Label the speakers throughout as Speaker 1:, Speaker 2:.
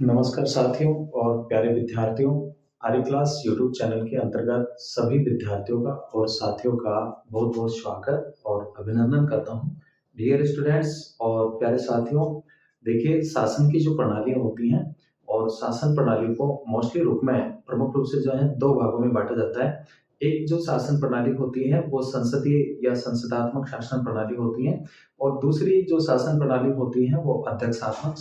Speaker 1: नमस्कार साथियों और प्यारे विद्यार्थियों। आर्य क्लास यूट्यूब चैनल के अंतर्गत सभी विद्यार्थियों का और साथियों का बहुत बहुत स्वागत और अभिनंदन करता हूं। डियर स्टूडेंट्स और प्यारे साथियों, देखिए शासन की जो प्रणालियां होती हैं और शासन प्रणाली को मोस्टली रूप में प्रमुख रूप से जो है दो भागों में बांटा जाता है। एक जो शासन प्रणाली होती है वो संसदीय या संसदात्मक शासन प्रणाली होती है और दूसरी जो शासन प्रणाली होती है वो अध्यक्षात्मक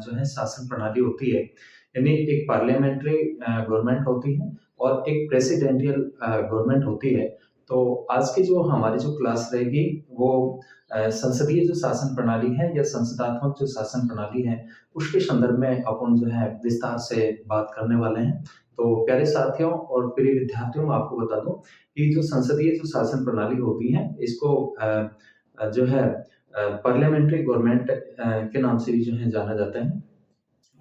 Speaker 1: जो है शासन प्रणाली होती है। यानी एक पार्लियामेंट्री गवर्नमेंट होती है और एक प्रेसिडेंशियल गवर्नमेंट होती है। तो आज की जो हमारी जो क्लास रहेगी वो संसदीय जो शासन प्रणाली है या संसदात्मक जो शासन प्रणाली है उसके संदर्भ में अपन जो है विस्तार से बात करने वाले हैं। तो प्यारे साथियों और प्रिय विद्यार्थियों, मैं आपको बता दूं कि जो संसदीय जो शासन प्रणाली होती है इसको जो है पार्लियामेंट्री गवर्नमेंट के नाम से भी जो है जाना जाता है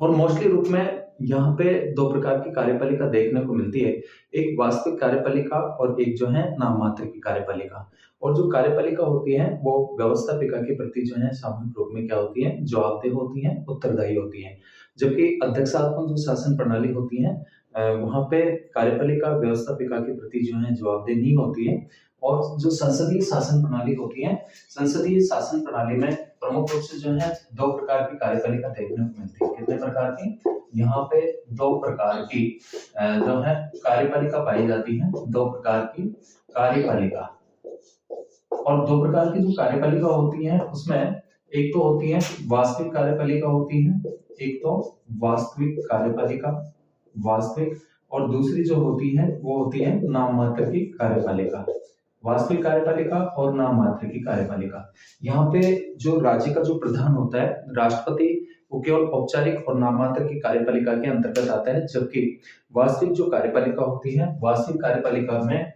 Speaker 1: और मोस्टली रूप में यहाँ पे दो प्रकार की कार्यपालिका देखने को मिलती है। एक वास्तविक कार्यपालिका और एक जो है नाम मात्र की कार्यपालिका। और जो कार्यपालिका होती है वो व्यवस्थापिका के प्रति जो है सामूहिक रूप में क्या होती है, जवाबदेह होती है, उत्तरदायी होती है। जबकि अध्यक्षात्मक जो शासन प्रणाली होती है वहां पे कार्यपालिका व्यवस्थापिका के प्रति जो है जवाबदेह नहीं होती है। और जो संसदीय शासन प्रणाली होती है, संसदीय शासन प्रणाली में प्रमुख रूप से जो है दो प्रकार की कार्यपालिका देखने को मिलती है। कितने प्रकार की? यहाँ पे दो प्रकार की जो है कार्यपालिका पाई जाती है। दो प्रकार की कार्यपालिका और दो प्रकार की जो कार्यपालिका होती है उसमें एक तो होती है वास्तविक कार्यपालिका होती है, एक तो वास्तविक कार्यपालिका वास्तविक, और दूसरी जो होती है वो होती है नाम मात्र की कार्यपालिका। वास्तविक कार्यपालिका और नाम मात्र की कार्यपालिका। यहाँ पे जो राज्य का जो प्रधान होता है राष्ट्रपति, वो केवल औपचारिक और नाम मात्र की कार्यपालिका के अंतर्गत आता है। जबकि वास्तविक जो कार्यपालिका होती है, वास्तविक कार्यपालिका में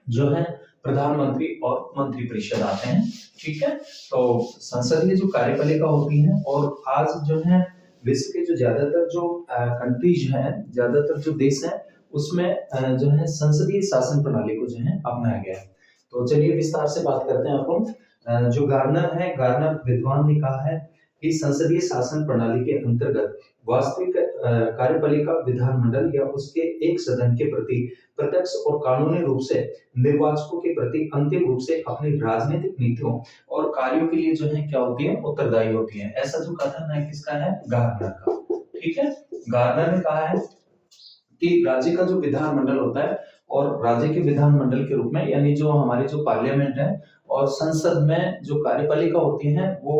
Speaker 1: जो है प्रधानमंत्री और मंत्रिपरिषद आते हैं। ठीक है, तो संसदीय जो कार्यपालिका होती है और आज जो है विश्व के जो ज्यादातर जो कंट्रीज हैं, ज्यादातर जो देश हैं उसमें जो है संसदीय शासन प्रणाली को जो है अपनाया गया है। तो चलिए विस्तार से बात करते हैं अपन। जो गार्नर है, गार्नर विद्वान ने कहा है कि संसदीय शासन प्रणाली के अंतर्गत वास्तविक कार्यपालिका विधानमंडल या उसके एक सदन के प्रति प्रत्यक्ष और कानूनी रूप से निर्वाचकों के प्रति अंतिम रूप से अपनी राजनीतिक नीतियों और कार्यों के लिए जो है क्या होती है, उत्तरदायी होती है। ऐसा जो कथन है किसका है? गार्नर का। ठीक है, गार्नर ने कहा है कि राज्य का जो विधानमंडल होता है और राज्य के विधानमंडल के रूप में यानी जो हमारी जो पार्लियामेंट है और संसद में जो कार्यपालिका होती है वो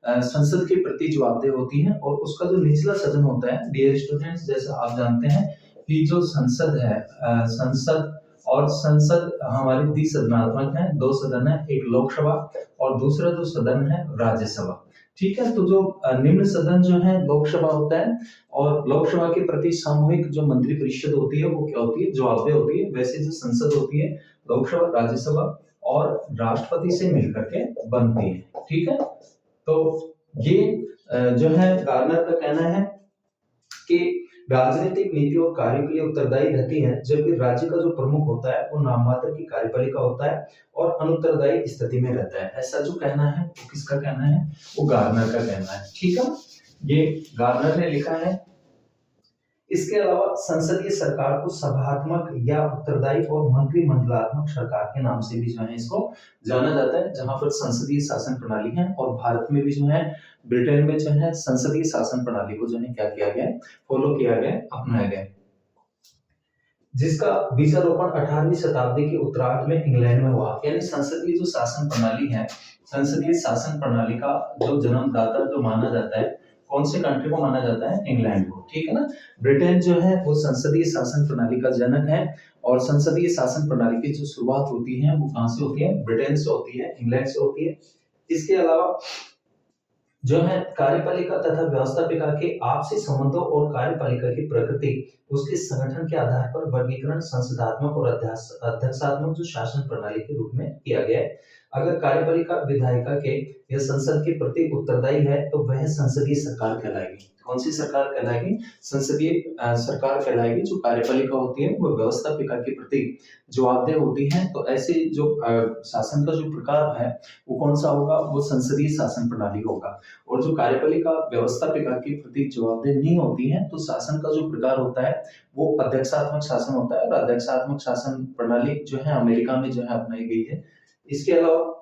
Speaker 1: संसद के प्रति जवाबदेह होती है। और उसका जो निचला सदन होता है, डियर स्टूडेंट्स, जैसा आप जानते हैं कि जो संसद है, संसद और संसद हमारी द्विसदनात्मक है। दो सदन है, एक लोकसभा और दूसरा जो सदन है राज्यसभा। ठीक है, तो जो निम्न सदन जो है लोकसभा होता है और लोकसभा के प्रति सामूहिक जो मंत्रिपरिषद होती है वो क्या होती है, जवाबदेह होती है। वैसे जो संसद होती है लोकसभा, राज्यसभा और राष्ट्रपति से मिलकर के बनती है। ठीक है, तो ये जो है गार्नर का कहना है कि राजनीतिक नीति और कार्य के लिए उत्तरदायी रहती है, जबकि राज्य का जो प्रमुख होता है वो नाम मात्र की कार्यपालिका होता है और अनुत्तरदायी स्थिति में रहता है। ऐसा जो कहना है वो किसका कहना है? वो गार्नर का कहना है। ठीक है, ये गार्नर ने लिखा है। इसके अलावा संसदीय सरकार को सभात्मक या उत्तरदायी और मंत्रिमंडलात्मक सरकार के नाम से भी जो है इसको जाना जाता है, जहां पर संसदीय शासन प्रणाली है। और भारत में भी जो है, ब्रिटेन में जो है संसदीय शासन प्रणाली को जो है क्या किया गया, फॉलो किया गया, अपनाया गया, जिसका बीजारोपण 18वीं शताब्दी के उत्तरार्ध में इंग्लैंड में हुआ। यानी संसदीय जो शासन प्रणाली है, संसदीय शासन प्रणाली का जो जन्मदाता जो माना जाता है, कौन से कंट्री को माना जाता है? इंग्लैंड को। ठीक है ना, ब्रिटेन जो है वो संसदीय शासन प्रणाली का जनक है और संसदीय शासन प्रणाली की जो शुरुआत होती है वो कहां से होती है? ब्रिटेन से होती है, इंग्लैंड से होती है। इसके अलावा जो है कार्यपालिका तथा व्यवस्थापिका के आपसी संबंधों और कार्यपालिका की प्रकृति, उसके संगठन के आधार पर वर्गीकरण संसदात्मक और अध्यक्षात्मक जो शासन प्रणाली के रूप में किया गया है। अगर कार्यपालिका विधायिका के या संसद के प्रति उत्तरदायी है तो वह संसदीय सरकार कहलाएगी। कौन सी सरकार कहलाएगी? संसदीय सरकार कहलाएगी। जो कार्यपालिका होती है वो व्यवस्थापिका के प्रति जवाबदेह होती है। तो ऐसे जो शासन का जो प्रकार है वो कौन सा होगा? वो संसदीय शासन प्रणाली होगा। और जो कार्यपालिका व्यवस्थापिका के प्रति जवाबदेह नहीं होती है तो शासन का जो प्रकार होता है वो अध्यक्षात्मक शासन होता है। और अध्यक्षात्मक शासन प्रणाली जो है अमेरिका में जो है अपनाई गई है। इसके अलावा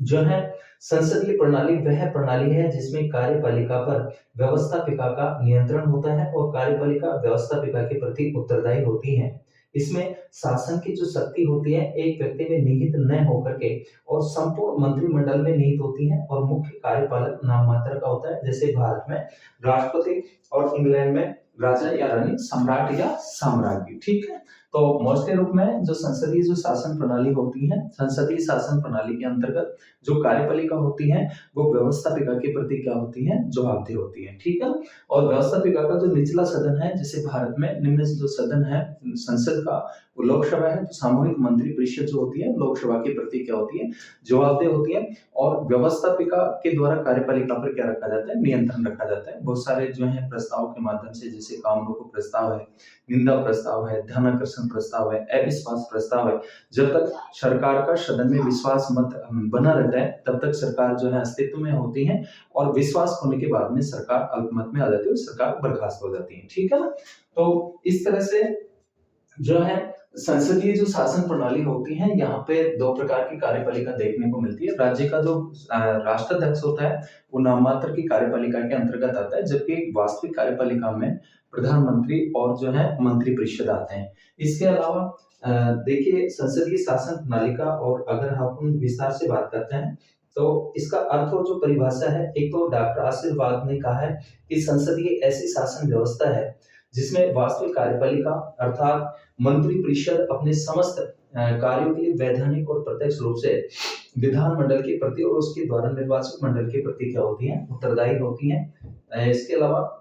Speaker 1: जो है संसदीय प्रणाली वह प्रणाली है जिसमें कार्यपालिका पर व्यवस्थापिका का नियंत्रण होता है और कार्यपालिका व्यवस्थापिका के प्रति उत्तरदायी होती है। इसमें शासन की जो शक्ति होती है एक व्यक्ति में निहित न होकर के और संपूर्ण मंत्रिमंडल में निहित होती है और मुख्य कार्यपालक नाम मात्र का होता है। जैसे भारत में राष्ट्रपति और इंग्लैंड में राजा या रानी, सम्राट या साम्राज्ञी। ठीक है। तो मोस्टली रूप में जो संसदीय जो शासन प्रणाली होती है, संसदीय शासन प्रणाली के अंतर्गत जो कार्यपालिका होती है वो व्यवस्थापिका के प्रति क्या होती है? जवाबदेह होती है। ठीक है। और व्यवस्थापिका का जो निचला सदन है, जैसे भारत में निम्न जो सदन है संसद का वो लोकसभा है, तो सामूहिक मंत्री परिषद जो होती है लोकसभा के प्रति क्या होती है? जवाबदेह होती है। और व्यवस्थापिका के द्वारा कार्यपालिका पर क्या रखा जाता है? नियंत्रण रखा जाता है। बहुत सारे जो है प्रस्ताव के माध्यम से, जैसे काम रोको प्रस्ताव है, निंदा प्रस्ताव है, ध्यानाकर्षण प्रस्ताव है, अविश्वास प्रस्ताव है। जब तक सरकार का सदन में विश्वास मत बना रहता है तब तक सरकार जो है अस्तित्व में होती है और विश्वास होने के बाद में सरकार अल्पमत में आ जाती है, सरकार बर्खास्त हो जाती है। ठीक है ना। तो इस तरह से जो है संसदीय जो शासन प्रणाली होती है यहाँ पे दो प्रकार की कार्यपालिका देखने को मिलती है। राज्य का जो राष्ट्राध्यक्ष होता है वो नाममात्र की कार्यपालिका के अंतर्गत आता है, जबकि वास्तविक कार्यपालिका में प्रधानमंत्री और जो है मंत्री परिषद आते हैं। इसके अलावा देखिए संसदीय शासन प्रणाली का और अगर हम विस्तार से बात करते हैं तो इसका अर्थ और जो परिभाषा है, एक तो डॉक्टर आशीर्वाद ने कहा है कि संसदीय ऐसी शासन व्यवस्था है जिसमें वास्तविक कार्यपालिका अर्थात मंत्री परिषद अपने समस्त कार्यों के लिए वैधानिक और प्रत्यक्ष रूप से विधानमंडल के प्रति और उसके द्वारा निर्वाचित मंडल के प्रति क्या होती है? उत्तरदायी होती है। इसके अलावा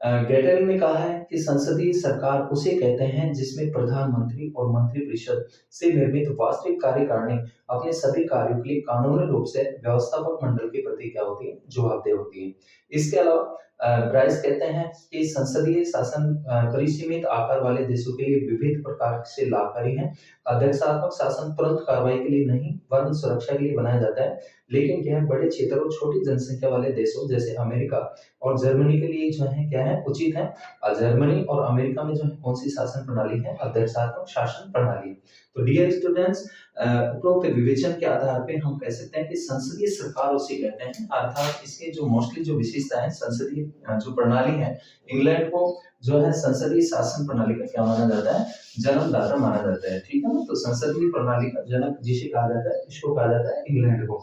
Speaker 1: गैटल ने कहा है कि संसदीय सरकार उसे कहते हैं जिसमें प्रधानमंत्री और मंत्रिपरिषद से निर्मित वास्तविक कार्यकारिणी अपने सभी कार्यों के लिए कानूनी रूप से व्यवस्थापक मंडल के प्रति क्या होती है? जवाबदेह होती है। इसके अलावा ब्राइस कहते हैं कि संसदीय शासन परिसीमित आकार वाले देशों के लिए विविध प्रकार से लाभकारी है। अध्यक्षात्मक शासन तुरंत कार्रवाई के लिए नहीं वरन सुरक्षा के लिए बनाया जाता है, लेकिन यह बड़े क्षेत्र और छोटी जनसंख्या वाले देशों जैसे अमेरिका और जर्मनी के लिए जो है क्या है? उचित है। और जर्मनी और अमेरिका में जो है कौन सी शासन प्रणाली है? अध्यक्षात्मक शासन प्रणाली। तो डियर स्टूडेंट्स, उपरोक्त विवेचन के आधार पे हम कह सकते हैं कि संसदीय सरकार उसे कहते हैं, अर्थात इसके जो मोस्टली जो विशेषता है संसदीय जो प्रणाली है, इंग्लैंड को जो है संसदीय शासन प्रणाली का क्या माना जाता है? जन्मदाता माना जाता है। ठीक है ना। तो संसदीय प्रणाली का जनक जिसे कहा जाता है, इसको कहा जाता है इंग्लैंड को।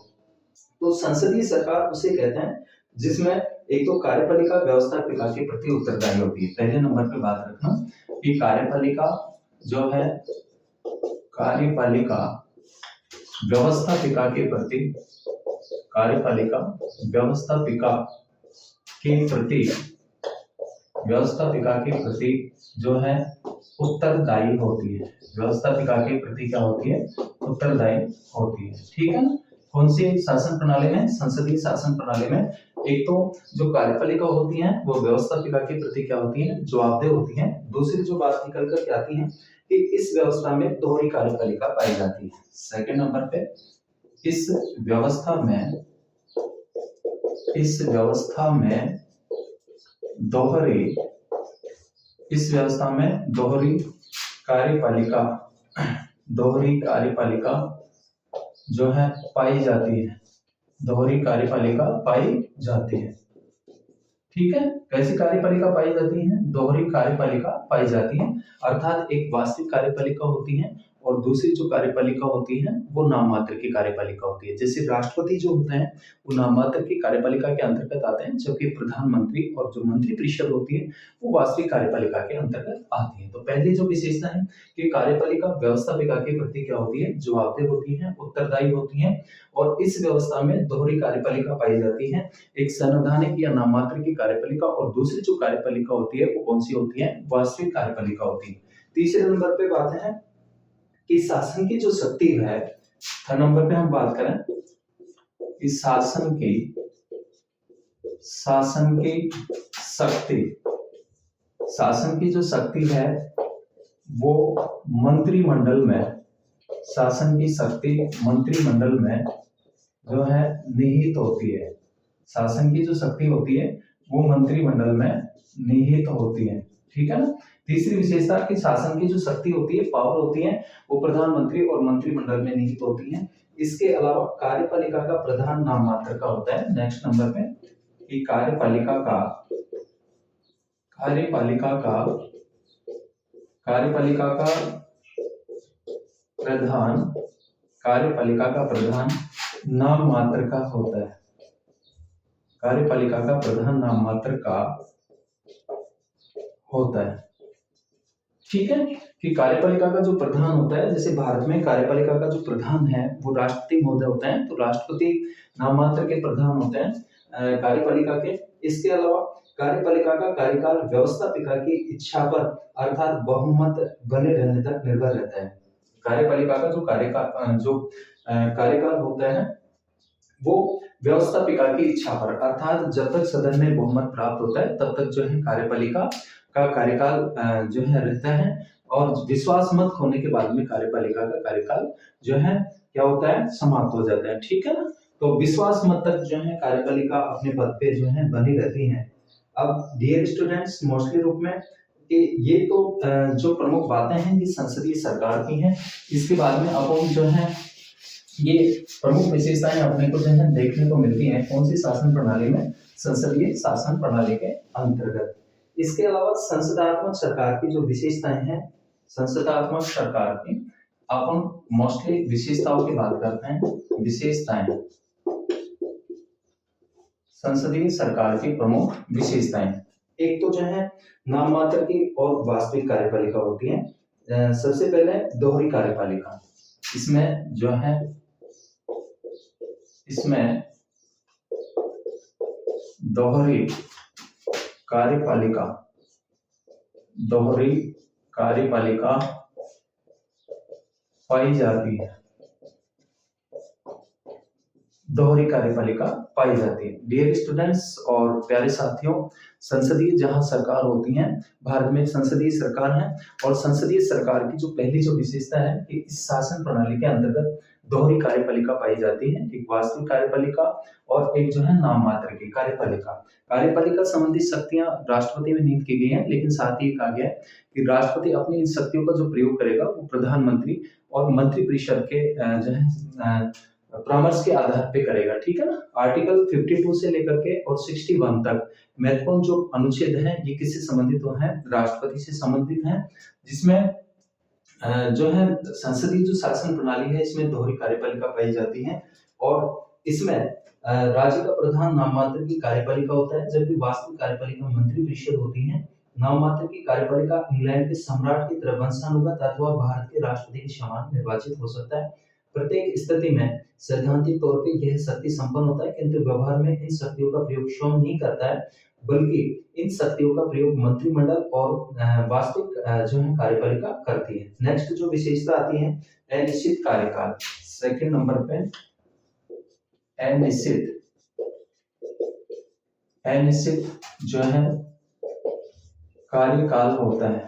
Speaker 1: तो संसदीय सरकार उसे कहते हैं जिसमें एक तो कार्यपालिका व्यवस्थापिका के प्रति उत्तरदायी होती है। पहले नंबर पे बात रखना कि कार्यपालिका जो है, कार्यपालिका व्यवस्थापिका के प्रति, कार्यपालिका व्यवस्थापिका के प्रति, व्यवस्थापिका के प्रति जो है उत्तरदायी होती है। व्यवस्थापिका के प्रति क्या होती है? उत्तरदायी होती है। ठीक है ना। कौन सी शासन प्रणाली में? संसदीय शासन प्रणाली में एक तो जो कार्यपालिका होती है वो व्यवस्थापिका के प्रति क्या होती है? जवाबदेह होती है। दूसरी जो बात निकल कर आती है कि इस व्यवस्था में दोहरी कार्यपालिका पाई जाती है। सेकंड नंबर पे इस व्यवस्था में दोहरी कार्यपालिका जो है पाई जाती है। दोहरी कार्यपालिका पाई जाती है। ठीक है। कैसी कार्यपालिका पाई जाती है? दोहरी कार्यपालिका पाई जाती है, अर्थात एक वास्तविक कार्यपालिका होती है और दूसरी जो कार्यपालिका होती है वो नाम मात्र की कार्यपालिका होती है। जैसे राष्ट्रपति जो होते हैं वो नाम मात्र की कार्यपालिका के अंतर्गत आते हैं, जबकि प्रधानमंत्री और जो मंत्री परिषद होती है वो वास्तविक कार्यपालिका के अंतर्गत आती है। तो पहली जो विशेषता है कि कार्यपालिका व्यवस्थापिका के प्रति क्या होती है? जवाबदेह होती है, उत्तरदायी होती है और इस व्यवस्था में दोहरी कार्यपालिका पाई जाती है। एक संवैधानिक या नाम मात्र की कार्यपालिका और दूसरी जो कार्यपालिका होती है वो कौन सी होती है? वास्तविक कार्यपालिका होती है। तीसरे नंबर पे बात है कि शासन की जो शक्ति है थर्ड नंबर पे हम बात करें कि शासन की शक्ति, शासन की जो शक्ति है वो मंत्रिमंडल में, शासन की शक्ति मंत्रिमंडल में जो है निहित होती है। शासन की जो शक्ति होती है वो मंत्रिमंडल में निहित होती है, ठीक है ना। तीसरी विशेषता कि शासन की जो शक्ति होती है, पावर होती है, वो प्रधानमंत्री और मंत्रिमंडल में निहित होती है। इसके अलावा कार्यपालिका का प्रधान नाम मात्र का होता है। नेक्स्ट नंबर पे कि कार्यपालिका का प्रधान नाम मात्र का होता है। कार्यपालिका का प्रधान नाम मात्र का होता है, ठीक है। कि कार्यपालिका का जो प्रधान होता है, जैसे भारत में कार्यपालिका का जो प्रधान है वो राष्ट्रपति महोदय होते हैं, तो राष्ट्रपति नाम मात्र के प्रधान होते हैं कार्यपालिका के। इसके अलावा कार्यपालिका का कार्यकाल व्यवस्थापिका की इच्छा पर अर्थात बहुमत बने रहने तक निर्भर रहता है। कार्यपालिका का जो कार्यकाल होता है वो व्यवस्थापिका की इच्छा पर, अर्थात जब तक सदन में बहुमत प्राप्त होता है तब तक जो है कार्यपालिका का कार्यकाल जो है रहता है, और विश्वास मत होने के बाद में कार्यपालिका का कार्यकाल जो है क्या होता है, समाप्त हो जाता है, ठीक है ना। तो विश्वास मत तक जो है कार्यपालिका अपने पद पे जो है बनी रहती है। अब डियर स्टूडेंट्स, मोस्टली रूप में कि ये तो जो प्रमुख बातें हैं ये संसदीय सरकार की हैं। इसके बाद में अब जो है ये प्रमुख विशेषताएं अपने को जो है देखने को मिलती हैं कौन सी शासन प्रणाली में, संसदीय शासन प्रणाली के अंतर्गत। इसके अलावा संसदात्मक सरकार की जो विशेषताएं हैं, संसदात्मक सरकार की अपन मोस्टली विशेषताओं की बात करते हैं। विशेषताएं, संसदीय सरकार की प्रमुख विशेषताएं, एक तो जो है नाम मात्र की और वास्तविक कार्यपालिका होती है। सबसे पहले दोहरी कार्यपालिका, इसमें जो है दोहरी कार्यपालिका पाई जाती है। दोहरी कार्यपालिका पाई जाती है। डियर स्टूडेंट्स और प्यारे साथियों, संसदीय जहां सरकार होती है, भारत में संसदीय सरकार है, और संसदीय सरकार की जो पहली जो विशेषता है कि इस शासन प्रणाली के अंतर्गत दोहरी कार्यपालिका पाई जाती है, एक वास्तविक कार्यपालिका और एक जो है नाम मात्र की कार्यपालिका। कार्यपालिका संबंधी शक्तियां राष्ट्रपति में नियुक्त की गई हैं, लेकिन साथ ही कहा गया है कि राष्ट्रपति अपनी इन शक्तियों का जो प्रयोग करेगा वो प्रधानमंत्री और मंत्रिपरिषद के जो है परामर्श के आधार पे करेगा, ठीक है ना। आर्टिकल 52 से लेकर के और 61 तक महत्वपूर्ण जो अनुच्छेद हैं ये किससे संबंधित है, राष्ट्रपति से संबंधित हैं, जिसमें जो है संसदीय जो शासन प्रणाली है इसमें दोहरी कार्यपालिका पाई जाती है, और इसमें राज्य का प्रधान नाम मात्र की कार्यपालिका होता है, जबकि वास्तविक कार्यपालिका मंत्रिपरिषद होती है। नाम मात्र की कार्यपालिका इंग्लैंड के सम्राट की तरह वंशानुगत अथवा भारत के राष्ट्रपति के समान निर्वाचित हो सकता है। प्रत्येक स्थिति में सैद्धांतिक तौर पे यह शक्ति संपन्न होता है, किंतु व्यवहार में इन शक्तियों का प्रयोग स्वयं नहीं करता है, बल्कि इन शक्तियों का प्रयोग मंत्रिमंडल और वास्तविक जो है कार्यपालिका करती है। नेक्स्ट जो विशेषता आती है अनिश्चित कार्यकाल, सेकंड नंबर पे अनिश्चित जो है कार्यकाल होता है।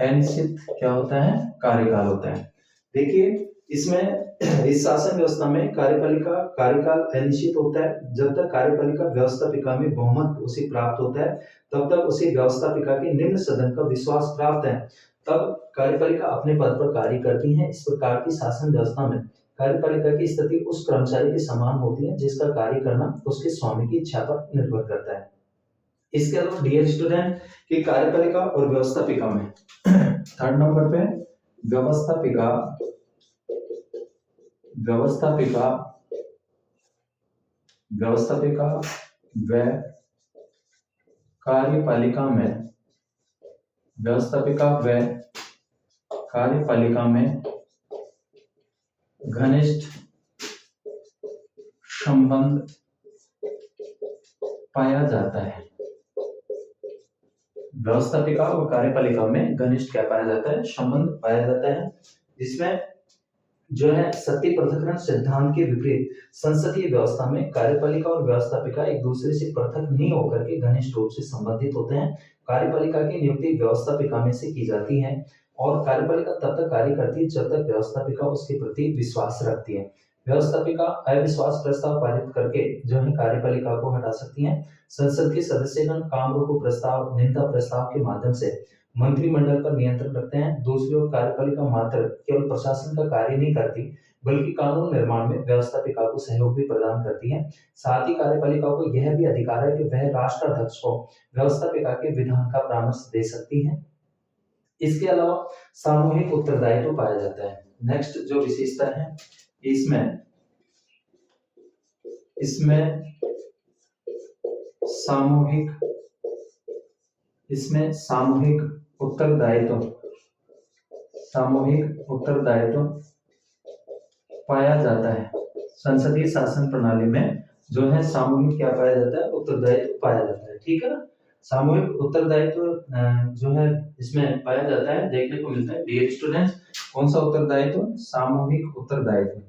Speaker 1: अनिश्चित क्या होता है, कार्यकाल होता है। देखिए इसमें इस शासन व्यवस्था में कार्यपालिका कार्यकाल अनिश्चित होता है। जब तक कार्यपालिका व्यवस्थापिका में बहुमत उसे प्राप्त होता है तब तक उसे व्यवस्थापिका के निम्न सदन का विश्वास प्राप्त है, तब कार्यपालिका अपने पद पर कार्य करती है। इस प्रकार की शासन व्यवस्था में कार्यपालिका की स्थिति उस कर्मचारी के समान होती है जिसका कार्य करना उसके स्वामी की इच्छा पर निर्भर करता है। इसके अलावा डियर स्टूडेंट की कार्यपालिका और व्यवस्थापिका में थर्ड नंबर पे व्यवस्थापिका व कार्यपालिका में घनिष्ठ संबंध पाया जाता है। व्यवस्थापिका और कार्यपालिका में घनिष्ठ क्या पाया जाता है, संबंध पाया जाता है, जिसमें जो है सत्य पृथक्करण सिद्धांत के विपरीत संसदीय व्यवस्था में कार्यपालिका और व्यवस्थापिका एक दूसरे से पृथक नहीं होकर के घनिष्ठ रूप से संबंधित होते हैं। कार्यपालिका की नियुक्ति व्यवस्थापिका में से की जाती है और कार्यपालिका तब तक कार्य करती है जब तक व्यवस्थापिका उसके प्रति विश्वास रखती है। व्यवस्थापिका अविश्वास प्रस्ताव पारित करके जो है कार्यपालिका को हटा सकती है। संसद के सदस्यगण काम रोको प्रस्ताव, निंदा प्रस्ताव के माध्यम से मंत्रिमंडल पर नियंत्रण रखते हैं। दूसरी ओर कार्यपालिका मात्र केवल प्रशासन का कार्य नहीं करती बल्कि कानून निर्माण में व्यवस्थापिका को सहयोग भी प्रदान करती है। साथ ही कार्यपालिका को यह भी अधिकार है कि वह राष्ट्राध्यक्ष को व्यवस्थापिका के विधान का परामर्श दे सकती है। इसके अलावा सामूहिक उत्तरदायित्व पाया जाता है। नेक्स्ट जो विशेषता है इसमें सामूहिक उत्तरदायित्व पाया जाता है। संसदीय शासन प्रणाली में जो है सामूहिक क्या पाया जाता है, उत्तरदायित्व पाया जाता है। ठीक है ना, सामूहिक उत्तरदायित्व जो है इसमें पाया जाता है, देखने को मिलता है। डियर स्टूडेंट्स, कौन सा उत्तरदायित्व? सामूहिक उत्तरदायित्व।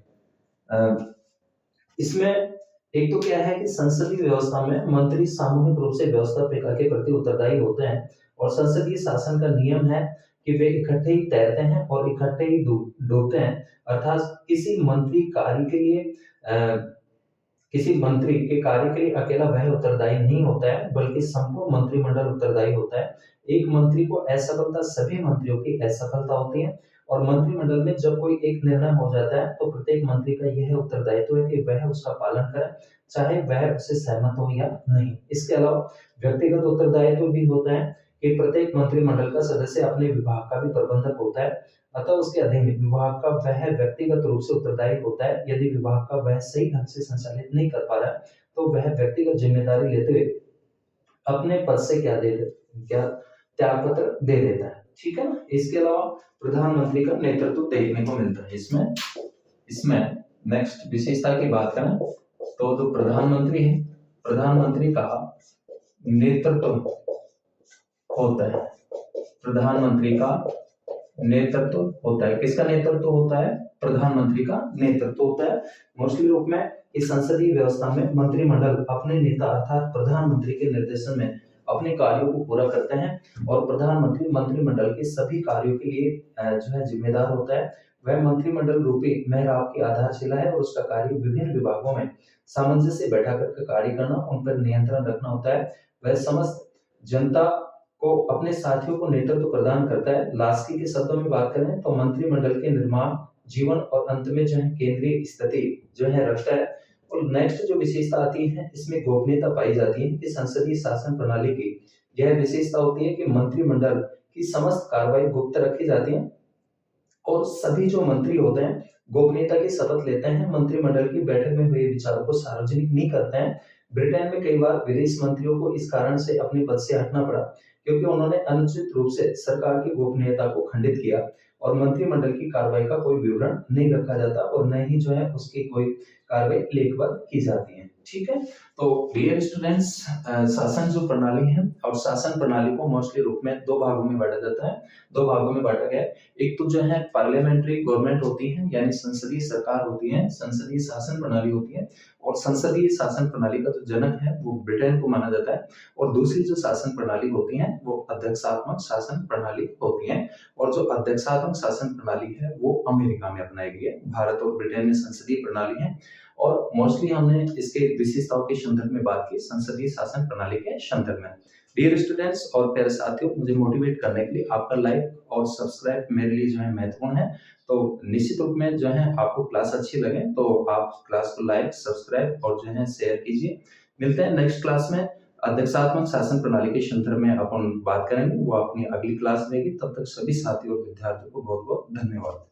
Speaker 1: इसमें एक तो क्या है कि संसदीय व्यवस्था में मंत्री सामूहिक रूप से व्यवस्थापिका के प्रति उत्तरदायी होते हैं और संसदीय शासन का नियम है कि वे इकट्ठे ही तैरते हैं और इकट्ठे ही डूबते हैं। अर्थात किसी मंत्री के कार्य के लिए अकेला वह उत्तरदायी नहीं होता है बल्कि संपूर्ण मंत्रिमंडल उत्तरदायी होता है। एक मंत्री को असफलता सभी मंत्रियों की असफलता होती है और मंत्रिमंडल में जब कोई एक निर्णय हो जाता है तो प्रत्येक मंत्री का यह उत्तरदायित्व है कि वह उसका पालन करे, चाहे वह उससे सहमत हो या नहीं। इसके अलावा व्यक्तिगत उत्तरदायित्व भी होता है कि प्रत्येक मंत्रिमंडल का सदस्य अपने विभाग का भी प्रबंधक होता है, अतः उसके अधीन विभाग का वह व्यक्तिगत रूप से उत्तरदायी होता है। यदि विभाग का वह सही ढंग से संचालित नहीं कर पा रहा है तो वह व्यक्तिगत जिम्मेदारी लेते हुए अपने पद से त्याग पत्र दे देता है। ठीक है ना। इसके अलावा प्रधानमंत्री का नेतृत्व देखने को मिलता है। इसमें नेक्स्ट विशेषता की बात करें तो जो प्रधानमंत्री है, प्रधानमंत्री का नेतृत्व होता है। प्रधानमंत्री का नेतृत्व होता है। किसका नेतृत्व होता है? प्रधानमंत्री का नेतृत्व होता है। मोस्टली रूप में इस संसदीय व्यवस्था में मंत्रिमंडल अपने नेता अर्थात प्रधानमंत्री के निर्देशन में अपने कार्यों को पूरा करते हैं और प्रधानमंत्री मंत्रिमंडल के सभी कार्यों के लिए जो है जिम्मेदार होता है। वह मंत्रिमंडल रूपी मेहराब की आधारशिला है और उसका कार्य विभिन्न विभागों में सामंजस्य बैठा करके कार्य करना, उन पर नियंत्रण रखना होता है। वह समस्त जनता को अपने साथियों को नेतृत्व प्रदान करता है। लास्की के शब्दों में बात करें तो मंत्रिमंडल के निर्माण, जीवन और अंत में जो है केंद्रीय स्थिति जो है रखता है। और नेक्स्ट जो विशेषता आती है इसमें गोपनीयता पाई जाती है कि संसदीय शासन प्रणाली की यह विशेषता होती है कि मंत्रिमंडल की समस्त कार्रवाई गुप्त रखी जाती है और सभी जो मंत्री होते हैं गोपनीयता की शपथ लेते हैं। मंत्रिमंडल की बैठक में हुए विचारों को सार्वजनिक नहीं करते हैं। ब्रिटेन में कई बार विदेश मंत्रियों को इस कारण से अपने पद से हटना पड़ा क्योंकि उन्होंने अनुचित रूप से सरकार की गोपनीयता को खंडित किया और मंत्रिमंडल की कार्रवाई का कोई विवरण नहीं रखा जाता और न ही जो है उसकी कोई कार्रवाई लेखबद्ध की जाती है। ठीक है, तो डियर स्टूडेंट्स, शासन जो प्रणाली है और शासन प्रणाली को मोस्टली रूप में दो भागों में बांटा जाता है। दो भागों में बांटा गया है। एक तो जो है पार्लियामेंट्री गवर्नमेंट होती है यानी संसदीय सरकार होती है, संसदीय शासन प्रणाली होती है और संसदीय शासन प्रणाली का जो जनक है वो ब्रिटेन को माना जाता है। और दूसरी जो शासन प्रणाली होती है वो अध्यक्षात्मक शासन प्रणाली होती है और जो अध्यक्षात्मक शासन प्रणाली है वो अमेरिका में अपनाई गई है। भारत और ब्रिटेन में संसदीय प्रणाली है और मोस्टली हमने इसके विशेषताओं के संदर्भ में बात की संसदीय शासन प्रणाली के संदर्भ में। डियर स्टूडेंट्स और प्यारे साथियों, मुझे मोटिवेट करने के लिए आपका लाइक और सब्सक्राइब मेरे लिए जो है महत्वपूर्ण है। तो निश्चित रूप में जो है आपको क्लास अच्छी लगे तो आप क्लास को लाइक, सब्सक्राइब और जो है शेयर कीजिए। मिलते हैं नेक्स्ट क्लास में। अध्यक्षात्मक शासन प्रणाली के संदर्भ में अपन बात करेंगे, वो अपनी अगली क्लास रहेगी। तब तक सभी साथियों और विद्यार्थियों को बहुत बहुत धन्यवाद।